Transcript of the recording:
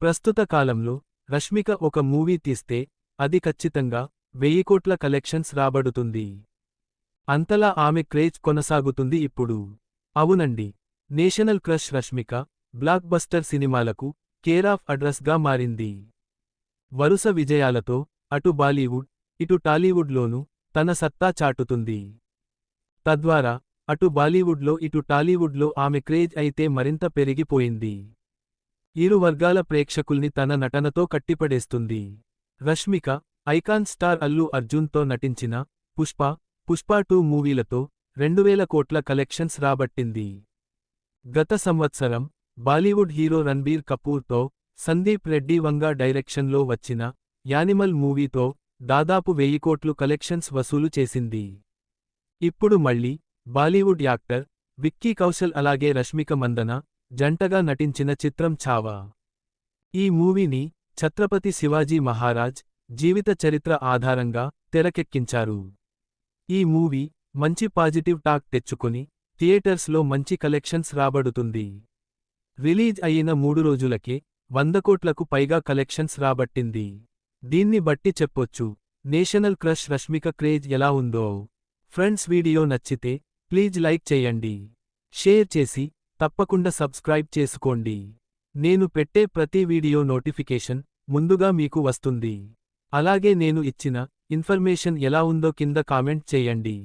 ప్రస్తుత కాలంలో రష్మిక ఒక మూవీ తీస్తే అది ఖచ్చితంగా 1000 కోట్ల కలెక్షన్స్ రాబడుతుంది. అంతలా ఆమె క్రేజ్ కొనసాగుతుంది ఇప్పుడు. అవునండి, national crush Rashmika block buster సినిమాలకు కేరాఫ్ అడ్రస్గా మారింది. వరుస విజయాలతో అటు బాలీవుడ్, ఇటు టాలీవుడ్లోనూ తన సత్తా చాటుతుంది. తద్వారా అటు బాలీవుడ్లో ఇటు టాలీవుడ్లో ఆమె క్రేజ్ అయితే మరింత పెరిగిపోయింది. ఇరు వర్గాల ప్రేక్షకుల్ని తన నటనతో కట్టిపడేస్తుంది. రష్మిక ఐకాన్ స్టార్ అల్లు అర్జున్తో నటించిన పుష్ప, పుష్ప 2 మూవీలతో 2000 కోట్ల కలెక్షన్స్ రాబట్టింది. గత సంవత్సరం బాలీవుడ్ హీరో రణ్బీర్ కపూర్తో సందీప్ రెడ్డి వంగా డైరెక్షన్లో వచ్చిన యానిమల్ మూవీతో దాదాపు 1000 కోట్లు కలెక్షన్స్ వసూలు చేసింది. ఇప్పుడు మళ్ళీ బాలీవుడ్ యాక్టర్ విక్కీ కౌశల్ అలాగే రష్మిక మందన జంటగా నటించిన చిత్రం ఛావా. ఈ మూవీని ఛత్రపతి శివాజీ మహారాజ్ జీవిత చరిత్ర ఆధారంగా తెరకెక్కించారు. ఈ మూవీ మంచి పాజిటివ్ టాక్ తెచ్చుకొని థియేటర్స్లో మంచి కలెక్షన్స్ రాబడుతుంది. రిలీజ్ అయిన 3 రోజులకే 100 కోట్లకు పైగా కలెక్షన్స్ రాబట్టింది. దీన్ని బట్టి చెప్పొచ్చు నేషనల్ క్రష్ రష్మిక క్రేజ్ ఎలా ఉందో. ఫ్రెండ్స్, వీడియో నచ్చితే ప్లీజ్ లైక్ చేయండి, షేర్ చేసి తప్పకుండా సబ్స్క్రైబ్ చేసుకోండి. నేను పెట్టే ప్రతి వీడియో నోటిఫికేషన్ ముందుగా మీకు వస్తుంది. అలాగే నేను ఇచ్చిన ఇన్ఫర్మేషన్ ఎలా ఉందో కింద కామెంట్ చేయండి.